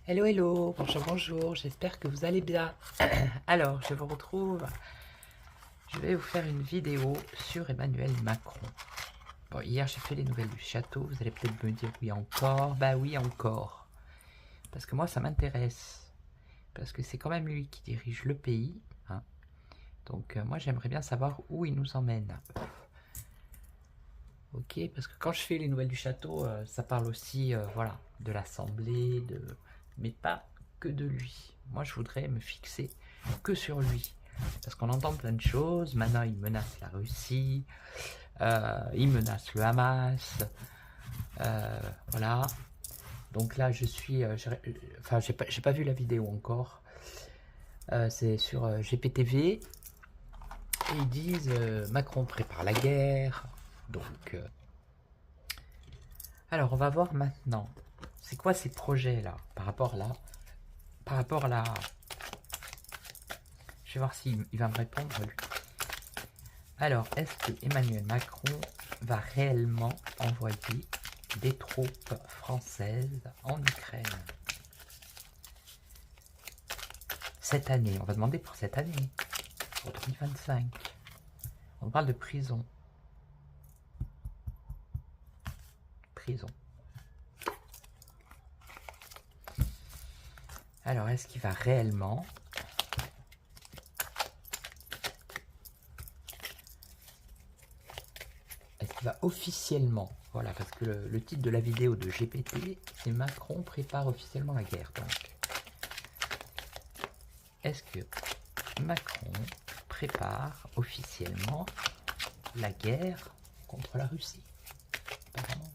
Hello, hello, bonjour, bonjour, j'espère que vous allez bien. Alors, je vous retrouve, je vais vous faire une vidéo sur Emmanuel Macron. Bon, hier j'ai fait les nouvelles du château, vous allez peut-être me dire oui encore, bah oui encore. Parce que moi ça m'intéresse, parce que c'est quand même lui qui dirige le pays. Hein. Donc moi j'aimerais bien savoir où il nous emmène. Ok, parce que quand je fais les nouvelles du château, ça parle aussi voilà, de l'Assemblée, mais pas que de lui. Moi, je voudrais me fixer que sur lui. Parce qu'on entend plein de choses. Maintenant, il menace la Russie, il menace le Hamas. Voilà. Donc là, je suis... enfin, j'ai pas vu la vidéo encore. C'est sur GPTV. Et ils disent Macron prépare la guerre. Donc... alors, on va voir maintenant. C'est quoi ces projets-là par rapport à la... Je vais voir s'il va me répondre, lui. Alors, est-ce que Emmanuel Macron va réellement envoyer des troupes françaises en Ukraine cette année? On va demander pour cette année, pour 2025. On parle de prison. Prison. Alors, est-ce qu'il va réellement... Est-ce qu'il va officiellement... Voilà, parce que le titre de la vidéo de GPT, c'est Macron prépare officiellement la guerre. Donc, est-ce que Macron prépare officiellement la guerre contre la Russie? Apparemment.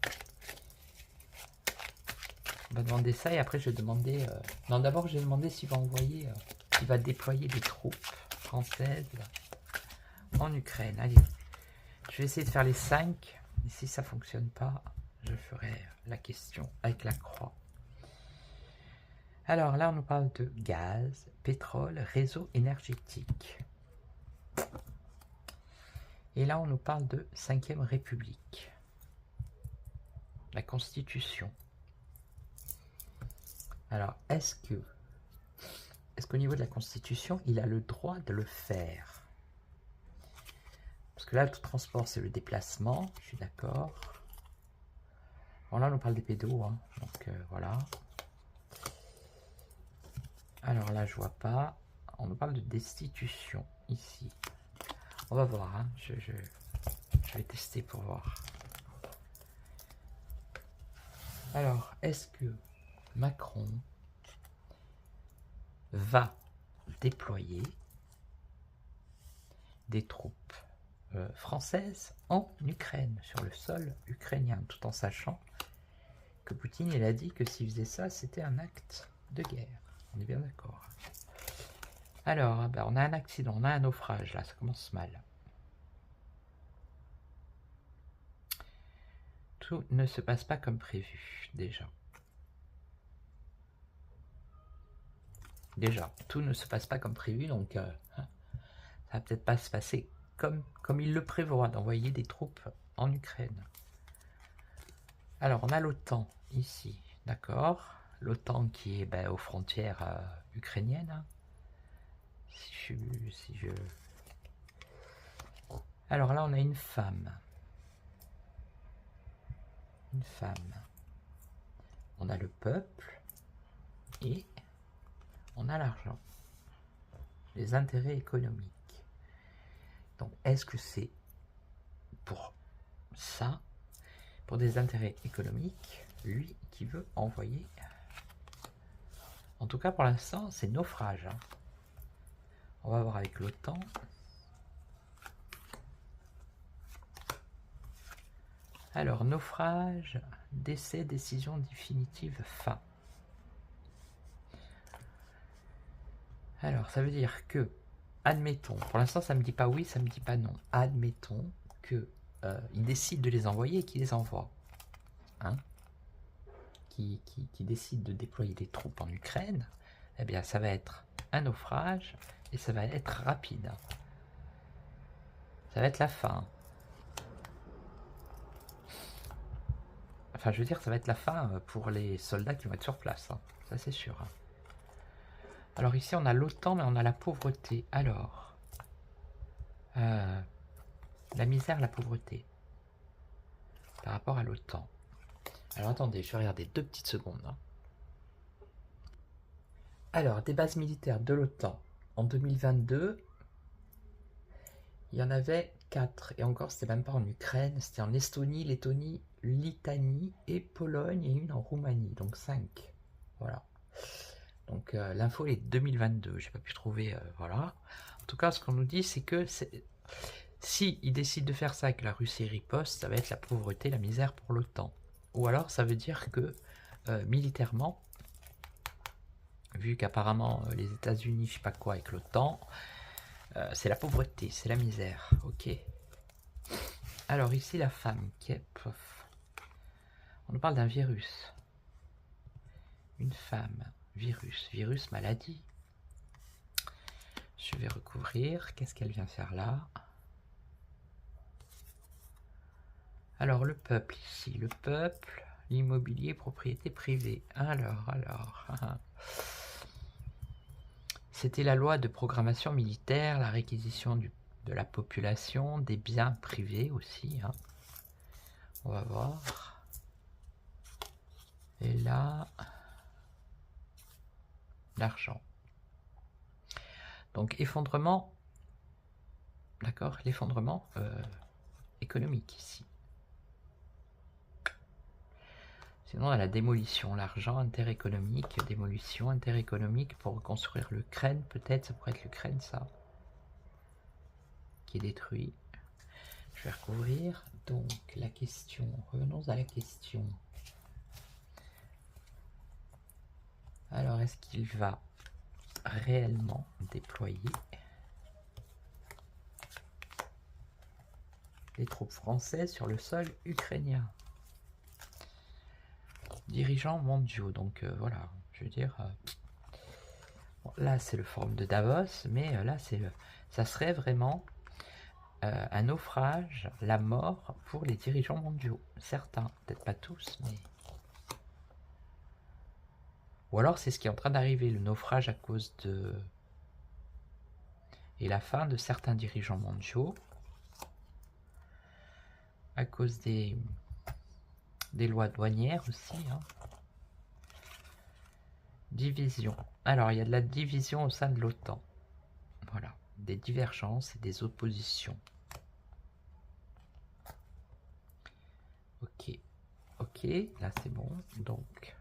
On va demander ça et après je vais demander... Non, d'abord je vais demander s'il va envoyer... s'il va déployer des troupes françaises en Ukraine. Allez, je vais essayer de faire les 5. Et si ça ne fonctionne pas, je ferai la question avec la croix. Alors là, on nous parle de gaz, pétrole, réseau énergétique. Et là, on nous parle de 5e République. La Constitution. Alors, est-ce qu'au niveau de la Constitution, il a le droit de le faire? Parce que là, le transport, c'est le déplacement, je suis d'accord. Bon, là, on nous parle des pédos, hein, donc voilà. Alors là, je vois pas. On nous parle de destitution, ici. On va voir, hein. Je vais tester pour voir. Alors, est-ce que Macron va déployer des troupes françaises en Ukraine, sur le sol ukrainien, tout en sachant que Poutine il a dit que s'il faisait ça, c'était un acte de guerre. On est bien d'accord. Alors, ben, on a un accident, on a un naufrage, là, ça commence mal. Tout ne se passe pas comme prévu, déjà. Déjà, tout ne se passe pas comme prévu, donc hein, ça va peut-être pas se passer comme il le prévoit, d'envoyer des troupes en Ukraine. Alors, on a l'OTAN, ici, d'accord. L'OTAN qui est ben, aux frontières ukrainiennes. Hein. Si je... Alors là, on a une femme. Une femme. On a le peuple et on a l'argent. Les intérêts économiques. Donc, est-ce que c'est pour ça, pour des intérêts économiques, lui qui veut envoyer? En tout cas, pour l'instant, c'est naufrage. Hein. On va voir avec l'OTAN. Alors, naufrage, décès, décision définitive, fin. Alors, ça veut dire que, admettons, pour l'instant ça me dit pas oui, ça me dit pas non. Admettons que il décide de les envoyer et qu'il les envoie. Hein, qui décide de déployer des troupes en Ukraine, eh bien ça va être un naufrage et ça va être rapide. Ça va être la fin. Enfin, je veux dire, ça va être la fin pour les soldats qui vont être sur place. Hein. Ça, c'est sûr. Hein. Alors ici, on a l'OTAN, mais on a la pauvreté. Alors, la misère, la pauvreté. Par rapport à l'OTAN. Alors, attendez, je vais regarder 2 petites secondes. Hein. Alors, des bases militaires de l'OTAN. En 2022, il y en avait 4. Et encore, c'était même pas en Ukraine. C'était en Estonie, Lettonie, Lituanie et Pologne et une en Roumanie. Donc 5. Voilà. Donc l'info est 2022. J'ai pas pu trouver. Voilà. En tout cas, ce qu'on nous dit, c'est que si ils décident de faire ça avec la Russie riposte, ça va être la pauvreté, la misère pour l'OTAN. Ou alors, ça veut dire que militairement, vu qu'apparemment les États-Unis, je sais pas quoi avec l'OTAN, c'est la pauvreté, c'est la misère. Ok. Alors ici, la femme qui est... On nous parle d'un virus. Une femme, virus, maladie. Je vais recouvrir. Qu'est-ce qu'elle vient faire là? Alors, le peuple ici. Le peuple, l'immobilier, propriété privée. Alors. C'était la loi de programmation militaire, la réquisition de la population, des biens privés aussi. Hein. On va voir. Et là, l'argent. Donc, effondrement, d'accord, l'effondrement économique ici. Sinon, on a la démolition, l'argent interéconomique, démolition interéconomique pour reconstruire l'Ukraine, peut-être, ça pourrait être l'Ukraine, ça, qui est détruit. Je vais recouvrir. Donc, la question, revenons à la question. Alors, est-ce qu'il va réellement déployer les troupes françaises sur le sol ukrainien? Dirigeants mondiaux, donc voilà, je veux dire, bon, là c'est le forum de Davos, mais là ça serait vraiment un naufrage, la mort pour les dirigeants mondiaux, certains, peut-être pas tous, mais... Ou alors c'est ce qui est en train d'arriver, le naufrage à cause de... Et la fin de certains dirigeants mondiaux, à cause des lois douanières aussi. Hein. Division. Alors il y a de la division au sein de l'OTAN. Voilà, des divergences et des oppositions. Ok, là c'est bon, donc...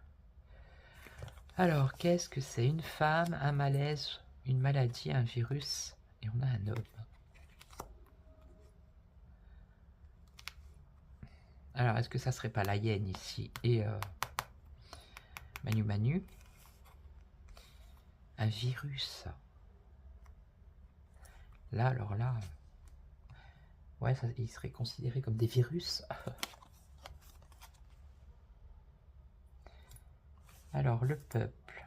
Alors, qu'est-ce que c'est? Une femme, un malaise, une maladie, un virus, et on a un homme. Alors, est-ce que ça serait pas la hyène ici et Manu, un virus. Là, alors là, ouais, ça, il serait considéré comme des virus. Alors, le peuple.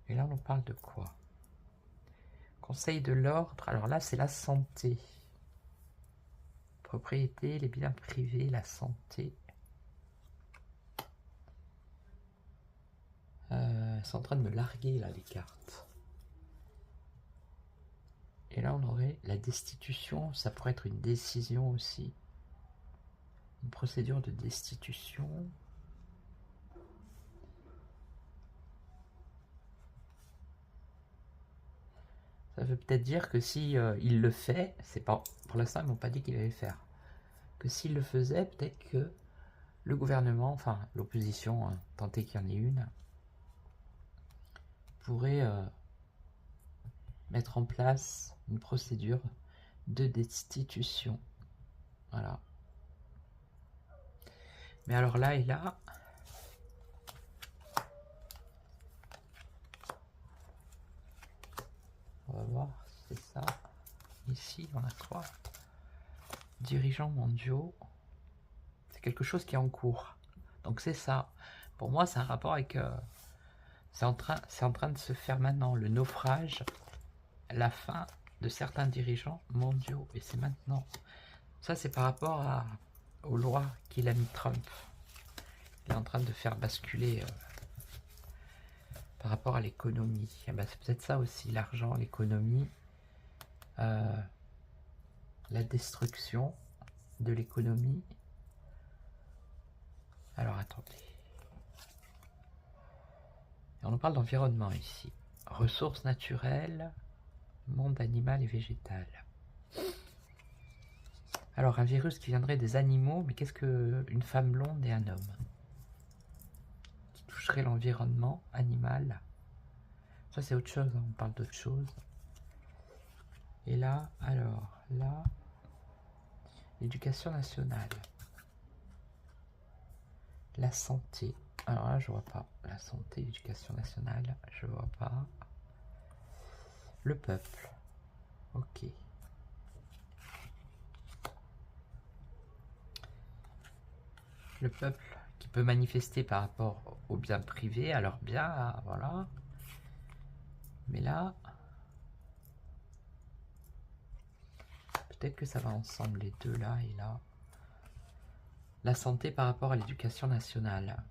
Et là, on parle de quoi? Conseil de l'ordre. Alors là, c'est la santé. Propriété, les biens privés, la santé. Ils sont en train de me larguer, là, les cartes. Et là, on aurait la destitution. Ça pourrait être une décision aussi. Une procédure de destitution. Ça veut peut-être dire que si il le fait, c'est pas pour l'instant ils m'ont pas dit qu'il allait le faire. Que s'il le faisait, peut-être que le gouvernement, enfin l'opposition, hein, tant qu'il y en ait une, pourrait mettre en place une procédure de destitution. Voilà. Mais alors là et là, on va voir si c'est ça. Ici, on a quoi? Dirigeants mondiaux. C'est quelque chose qui est en cours. Donc c'est ça. Pour moi, c'est un rapport avec... c'est en train de se faire maintenant. Le naufrage, la fin de certains dirigeants mondiaux. Et c'est maintenant. Ça, c'est par rapport aux lois qu'il a mis Trump. Il est en train de faire basculer par rapport à l'économie. Eh ben, c'est peut-être ça aussi, l'argent, l'économie, la destruction de l'économie. Alors, attendez. Et on nous parle d'environnement ici. Ressources naturelles, monde animal et végétal. Alors, un virus qui viendrait des animaux, mais qu'est-ce qu'une femme blonde et un homme? Qui toucherait l'environnement animal. Ça, c'est autre chose, hein, on parle d'autre chose. Et là, alors, là, l'éducation nationale. La santé. Alors là, je vois pas. La santé, l'éducation nationale, je vois pas. Le peuple. Ok. Le peuple qui peut manifester par rapport aux biens privés, à leurs biens, voilà. Mais là, peut-être que ça va ensemble, les deux là et là. La santé par rapport à l'éducation nationale.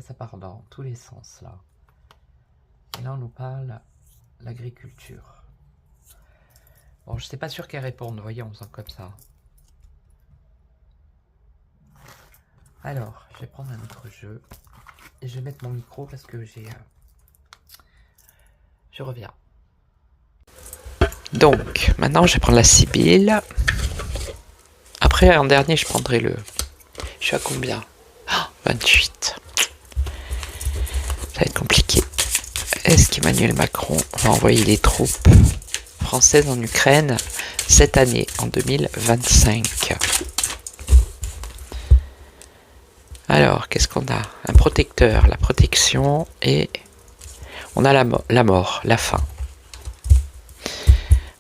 Ça part dans tous les sens là. Et là, on nous parle de l'agriculture. Bon, je sais pas sûr qu'elle réponde, vous voyez, on sent comme ça. Alors, je vais prendre un autre jeu. Et je vais mettre mon micro parce que j'ai... Je reviens. Donc, maintenant, je vais prendre la Sibylle. Après, en dernier, je prendrai le... Je suis à combien? 28. Ça va être compliqué. Est-ce qu'Emmanuel Macron va envoyer les troupes françaises en Ukraine cette année, en 2025? Alors, qu'est-ce qu'on a? Un protecteur, la protection, et on a la mort, la fin.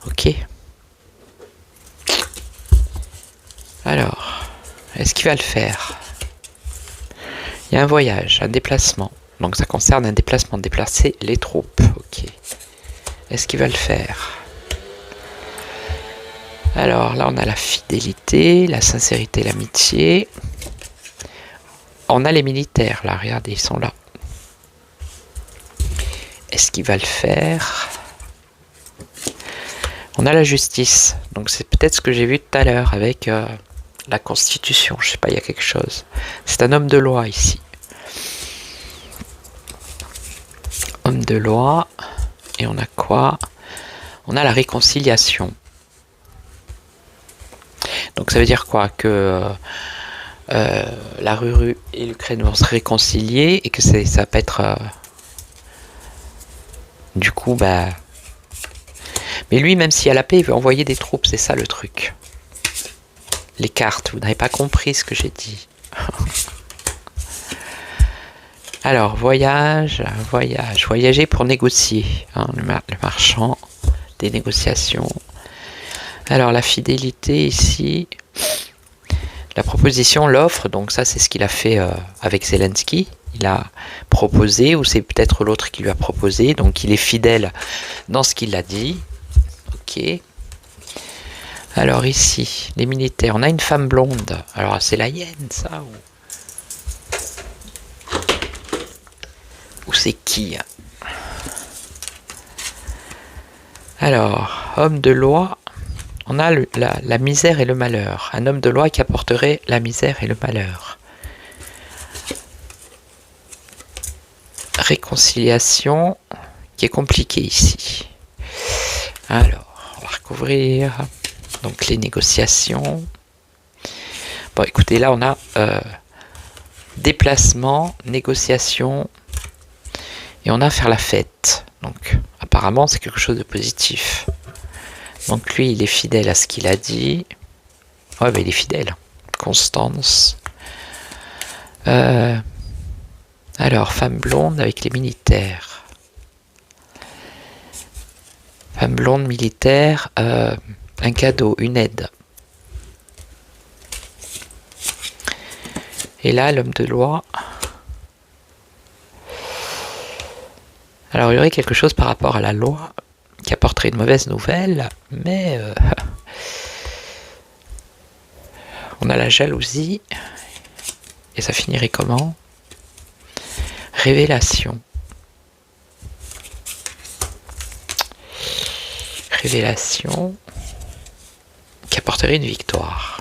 Ok. Alors, est-ce qu'il va le faire? Il y a un voyage, un déplacement. Donc ça concerne un déplacement, déplacer les troupes. Ok. Est-ce qu'il va le faire? Alors là, on a la fidélité, la sincérité, l'amitié. On a les militaires, là, regardez, ils sont là. Est-ce qu'il va le faire? On a la justice. Donc c'est peut-être ce que j'ai vu tout à l'heure avec la Constitution. Je sais pas, il y a quelque chose. C'est un homme de loi ici. Homme de loi. Et on a quoi? On a la réconciliation. Donc ça veut dire quoi? Que la Russie et l'Ukraine vont se réconcilier et que ça va pas être... du coup, bah... Mais lui, même s'il y a la paix, il veut envoyer des troupes, c'est ça le truc. Les cartes, vous n'avez pas compris ce que j'ai dit. Alors, voyager pour négocier. Hein, le marchand, des négociations. Alors, la fidélité ici... La proposition, l'offre, donc ça c'est ce qu'il a fait avec Zelensky. Il a proposé, ou c'est peut-être l'autre qui lui a proposé, donc il est fidèle dans ce qu'il a dit. Ok. Alors ici, les militaires, on a une femme blonde. Alors c'est la hyène ça ou c'est qui? Alors, homme de loi. On a la misère et le malheur. Un homme de loi qui apporterait la misère et le malheur. Réconciliation qui est compliquée ici. Alors, on va recouvrir. Donc les négociations. Bon, écoutez, là on a déplacement, négociation Et on a à faire la fête. Donc apparemment c'est quelque chose de positif. Donc lui il est fidèle à ce qu'il a dit. Ouais il est fidèle. Constance. Alors femme blonde avec les militaires. Femme blonde militaire, un cadeau, une aide. Et là, l'homme de loi. Alors, il y aurait quelque chose par rapport à la loi qui apporterait une mauvaise nouvelle, mais on a la jalousie. Et ça finirait comment? Révélation. Révélation qui apporterait une victoire.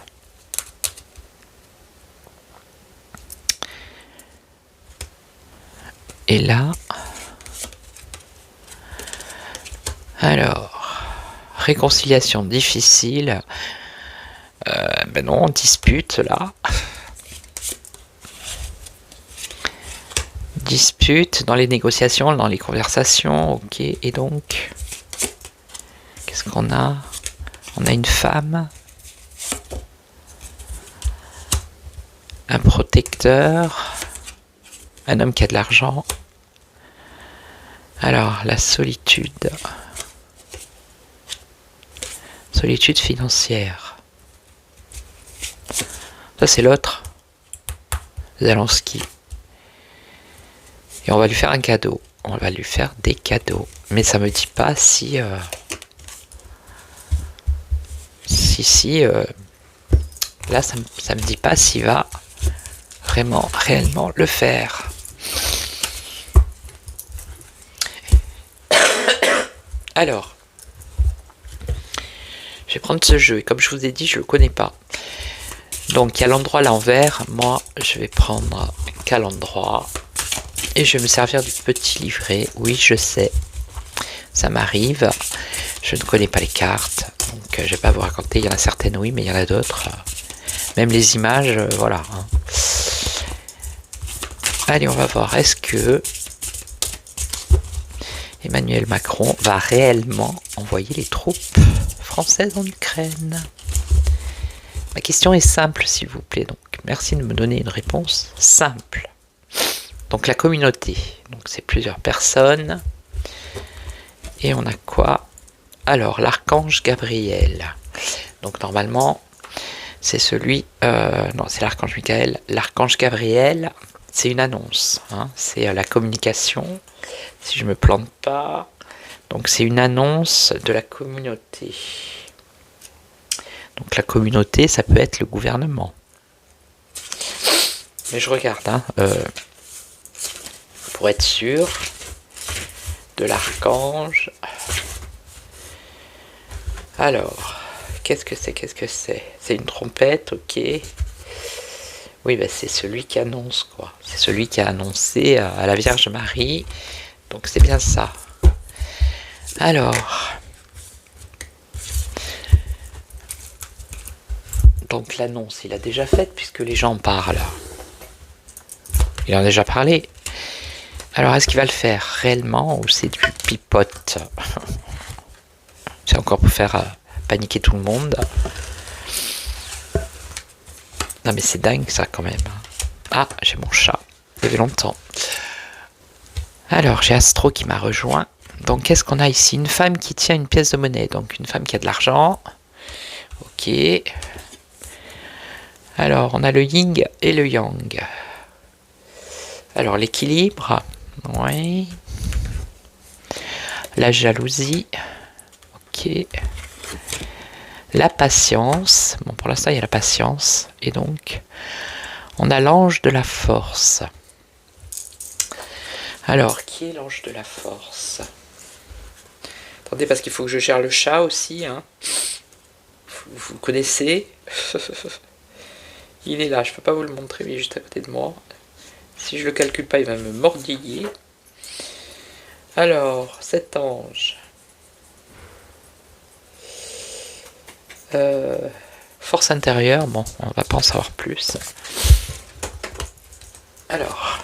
Et là, alors, réconciliation difficile. Ben non, on dispute là. Dispute dans les négociations, dans les conversations, ok. Et donc, qu'est-ce qu'on a? On a une femme, un protecteur, un homme qui a de l'argent. Alors, la solitude. Solitude financière. Ça, c'est l'autre. Zelensky. Et on va lui faire un cadeau. On va lui faire des cadeaux. Mais ça me dit pas si... là, ça me dit pas s'il va vraiment, réellement le faire. Alors, je vais prendre ce jeu. Et comme je vous ai dit, je le connais pas. Donc, il y a l'endroit à l'envers. Moi, je vais prendre qu'à l'endroit. Et je vais me servir du petit livret. Oui, je sais. Ça m'arrive. Je ne connais pas les cartes. Donc, je vais pas vous raconter. Il y en a certaines, oui, mais il y en a d'autres. Même les images, voilà. Allez, on va voir. Est-ce que Emmanuel Macron va réellement envoyer les troupes françaises en Ukraine? Ma question est simple, s'il vous plaît. Donc, merci de me donner une réponse simple. Donc, la communauté. Donc, c'est plusieurs personnes. Et on a quoi? Alors, l'archange Gabriel. Donc, normalement, c'est celui... non, c'est l'archange Michael. L'archange Gabriel, c'est une annonce. Hein, c'est la communication. Si je me plante pas. Donc, c'est une annonce de la communauté. Donc, la communauté, ça peut être le gouvernement. Mais je regarde, hein, pour être sûr de l'archange. Alors, qu'est-ce que c'est? C'est une trompette, ok. Oui, ben c'est celui qui annonce, quoi. C'est celui qui a annoncé à la Vierge Marie. Donc c'est bien ça. Alors, donc l'annonce, il a déjà faite puisque les gens parlent. Il en a déjà parlé. Alors, est-ce qu'il va le faire réellement ou c'est du pipote? C'est encore pour faire paniquer tout le monde. Non mais c'est dingue ça quand même. Ah, j'ai mon chat. Ça fait longtemps. Alors, j'ai Astro qui m'a rejoint. Donc, qu'est-ce qu'on a ici? Une femme qui tient une pièce de monnaie. Donc, une femme qui a de l'argent. Ok. Alors, on a le yin et le yang. Alors, l'équilibre. Oui. La jalousie. Ok. La patience. Bon, pour l'instant, il y a la patience. Et donc, on a l'ange de la force. Alors, qui est l'ange de la force? Attendez, parce qu'il faut que je gère le chat aussi. Hein. Vous le connaissez? Il est là, je peux pas vous le montrer, mais il est juste à côté de moi. Si je le calcule pas, il va me mordiller. Alors, cet ange. Force intérieure, bon, on va pas en savoir plus. Alors,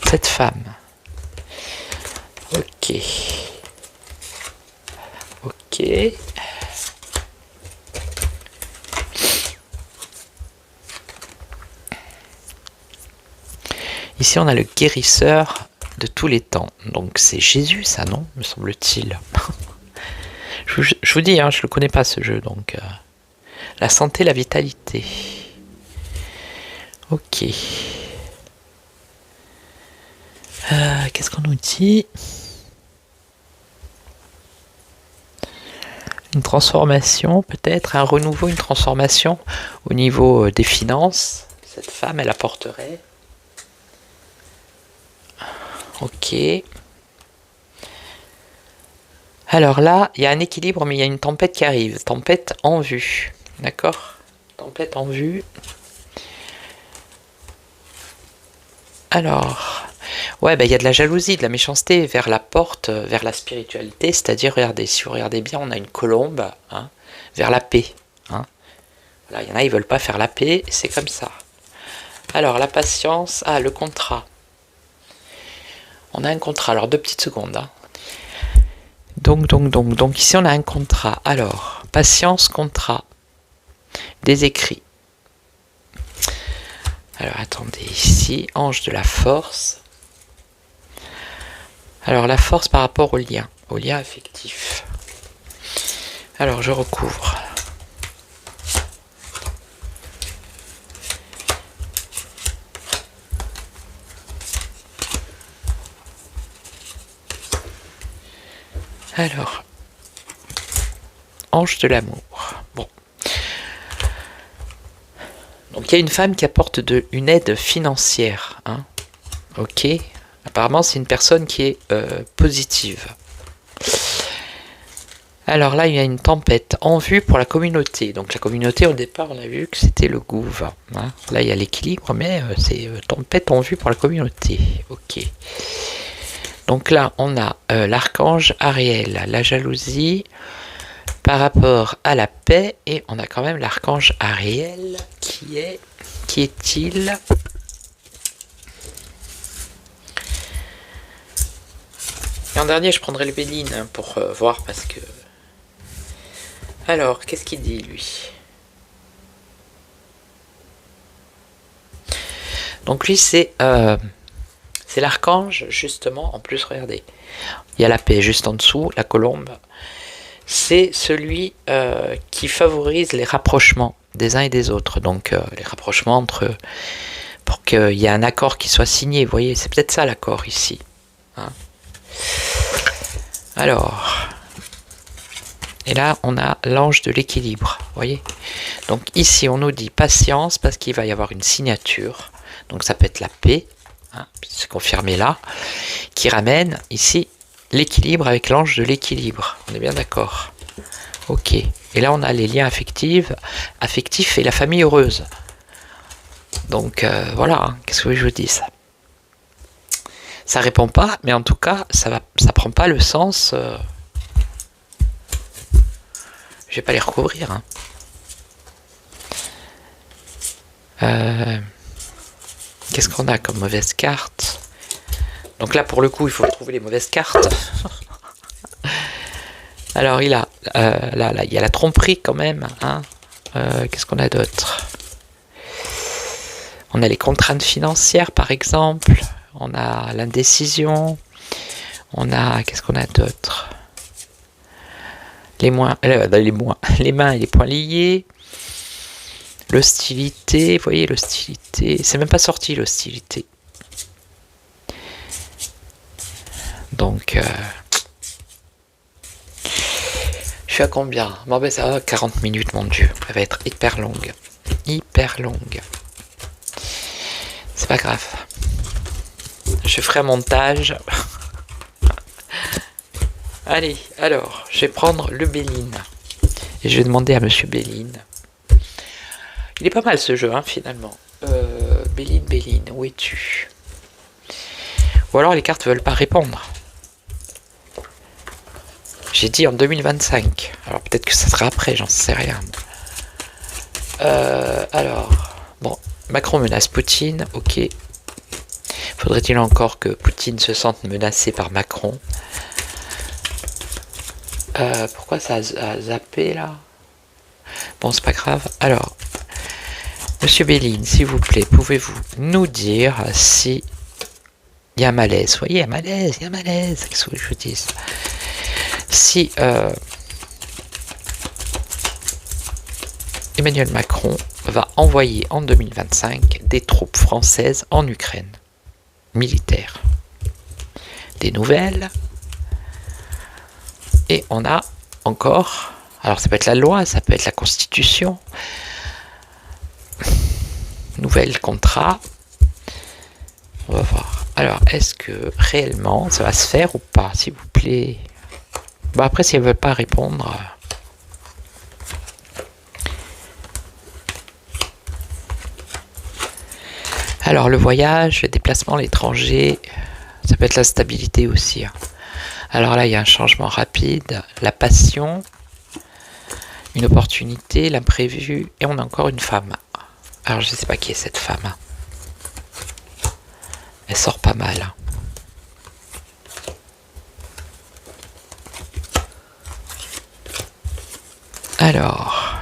cette femme. Ok. Ok. Ici, on a le guérisseur de tous les temps. Donc, c'est Jésus, ça, non? Me semble-t-il. Je vous dis, hein, je le connais pas, ce jeu. Donc, la santé, la vitalité. Ok. Qu'est-ce qu'on nous dit? Une transformation, peut-être, un renouveau, une transformation au niveau des finances. Cette femme, elle apporterait. Ok. Alors là, il y a un équilibre, mais il y a une tempête qui arrive. Tempête en vue. D'accord? Tempête en vue. Alors, ouais, bah, il y a de la jalousie, de la méchanceté vers la porte, vers la spiritualité. C'est-à-dire, regardez, si vous regardez bien, on a une colombe, hein, vers la paix. Hein. Voilà, il y en a, ils veulent pas faire la paix, c'est comme ça. Alors, la patience, le contrat. On a un contrat, alors 2 petites secondes. Hein. Donc, ici on a un contrat. Alors, patience, contrat. Des écrits. Alors, attendez, ici, ange de la force. Alors, la force par rapport au lien affectif. Alors, je recouvre. Alors, ange de l'amour. Bon. Donc, il y a une femme qui apporte une aide financière. Hein. Ok. Apparemment, c'est une personne qui est positive. Alors là, il y a une tempête en vue pour la communauté. Donc la communauté, au départ, on a vu que c'était le gouv. Hein. Là, il y a l'équilibre, mais c'est tempête en vue pour la communauté. Ok. Donc là, on a l'archange Ariel, la jalousie par rapport à la paix. Et on a quand même l'archange Ariel qui est-il? Et en dernier, je prendrai le Béline hein, pour voir parce que... Alors, qu'est-ce qu'il dit, lui? Donc lui, c'est l'archange, justement. En plus, regardez. Il y a la paix juste en dessous, la colombe. C'est celui qui favorise les rapprochements des uns et des autres. Donc, les rapprochements entre... Pour qu'il y ait un accord qui soit signé. Vous voyez, c'est peut-être ça l'accord ici. Hein. Alors... Et là, on a l'ange de l'équilibre, vous voyez. Donc ici, on nous dit patience parce qu'il va y avoir une signature. Donc ça peut être la paix, hein, c'est confirmé là, qui ramène ici l'équilibre avec l'ange de l'équilibre. On est bien d'accord. Ok. Et là, on a les liens affectifs et la famille heureuse. Donc voilà, hein, qu'est-ce que je vous dis ça? Ça répond pas, mais en tout cas, ça prend pas le sens... Je vais pas les recouvrir. Hein. Qu'est-ce qu'on a comme mauvaise carte? Donc là, pour le coup, il faut trouver les mauvaises cartes. Alors, il y a la tromperie quand même. Hein. Qu'est-ce qu'on a d'autre? On a les contraintes financières, par exemple. On a l'indécision. On a... Qu'est-ce qu'on a d'autre? Les mains et les poings liés. L'hostilité, vous voyez l'hostilité. C'est même pas sorti l'hostilité. Donc, je suis à combien? Bon ben ça va, 40 minutes mon dieu. Elle va être hyper longue. Hyper longue. C'est pas grave. Je ferai un montage. Allez, alors, je vais prendre le Béline. Et je vais demander à Monsieur Béline. Il est pas mal ce jeu, hein, finalement. Béline, où es-tu? Ou alors les cartes veulent pas répondre. J'ai dit en 2025. Alors peut-être que ça sera après, j'en sais rien. Alors, bon, Macron menace Poutine, ok. Faudrait-il encore que Poutine se sente menacé par Macron? Pourquoi ça a zappé là? Bon, c'est pas grave. Alors, Monsieur Béline, s'il vous plaît, pouvez-vous nous dire si il y a un malaise? Oui, il y a un malaise, il y a un malaise. Qu'est-ce que je vous dis? Si Emmanuel Macron va envoyer en 2025 des troupes françaises en Ukraine, militaires. Des nouvelles. Et on a encore, alors ça peut être la loi, ça peut être la constitution, nouvel contrat. On va voir. Alors, est-ce que réellement ça va se faire ou pas, s'il vous plaît? Bon, après, si elle ne veut pas répondre... Alors, le voyage, le déplacement à l'étranger, ça peut être la stabilité aussi. Alors là, il y a un changement rapide, la passion, une opportunité, l'imprévu, et on a encore une femme. Alors, je ne sais pas qui est cette femme. Elle sort pas mal. Alors,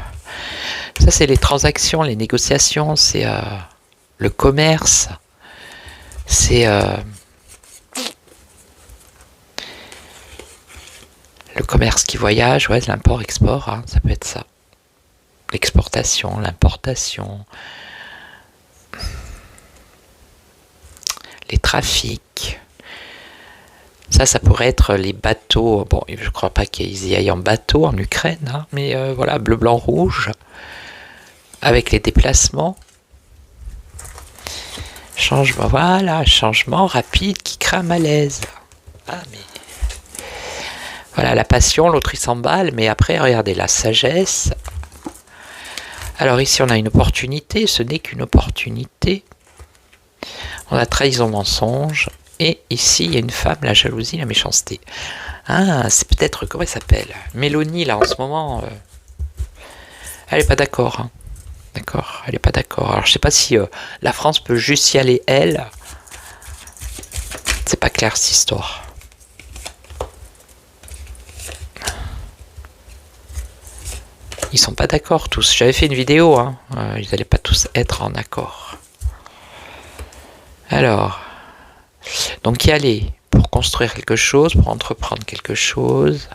ça c'est les transactions, les négociations, c'est le commerce, c'est le commerce qui voyage, ouais, l'import-export, hein, ça peut être ça. L'exportation, l'importation, les trafics. Ça pourrait être les bateaux. Bon, je ne crois pas qu'ils y aillent en bateau en Ukraine, hein, mais voilà, bleu, blanc, rouge, avec les déplacements. Changement, voilà, changement rapide qui crée un malaise. Ah, mais... Voilà, la passion, l'autre il s'emballe, mais après, regardez, la sagesse. Alors ici, on a une opportunité, ce n'est qu'une opportunité. On a trahison, mensonge. Et ici, il y a une femme, la jalousie, la méchanceté. Ah, c'est peut-être, comment elle s'appelle? Mélanie, là, en ce moment, elle n'est pas d'accord. Hein. D'accord, elle n'est pas d'accord. Alors, je ne sais pas si la France peut juste y aller, elle. C'est pas clair, cette histoire. Ils sont pas d'accord, tous. J'avais fait une vidéo, hein. Ils n'allaient pas tous être en accord. Alors... Donc y aller pour construire quelque chose, pour entreprendre quelque chose.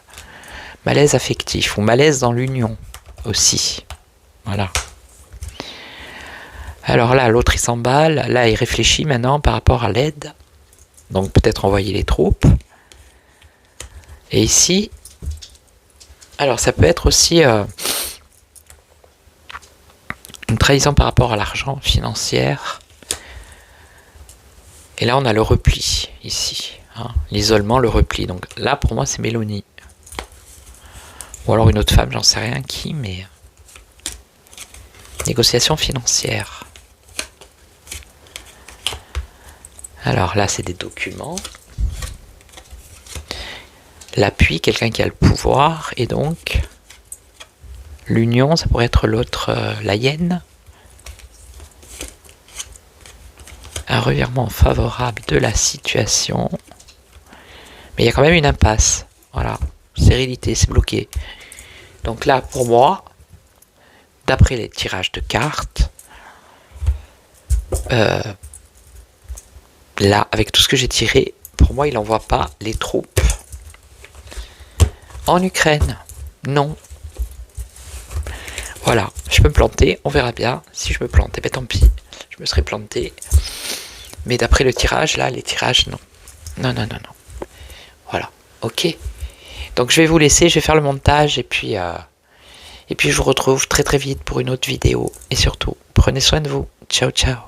Malaise affectif ou malaise dans l'union aussi. Voilà. Alors là, l'autre il s'emballe. Là, il réfléchit maintenant par rapport à l'aide. Donc peut-être envoyer les troupes. Et ici, alors ça peut être aussi une trahison par rapport à l'argent financière. Et là, on a le repli, ici. Hein, l'isolement, le repli. Donc là, pour moi, c'est Mélanie. Ou alors une autre femme, j'en sais rien qui, mais... Négociation financière. Alors là, c'est des documents. L'appui, quelqu'un qui a le pouvoir. Et donc, l'union, ça pourrait être l'autre, la hyène. Un revirement favorable de la situation. Mais il y a quand même une impasse. Voilà. Stérilité, c'est bloqué. Donc là, pour moi, d'après les tirages de cartes, là, avec tout ce que j'ai tiré, pour moi, il n'envoie pas les troupes en Ukraine. Non. Voilà. Je peux me planter. On verra bien. Si je me plante, eh ben tant pis. Je me serais planté. Mais d'après le tirage, là, les tirages, non. Non. Voilà. Ok. Donc je vais vous laisser, je vais faire le montage et puis je vous retrouve très très vite pour une autre vidéo. Et surtout, prenez soin de vous. Ciao, ciao.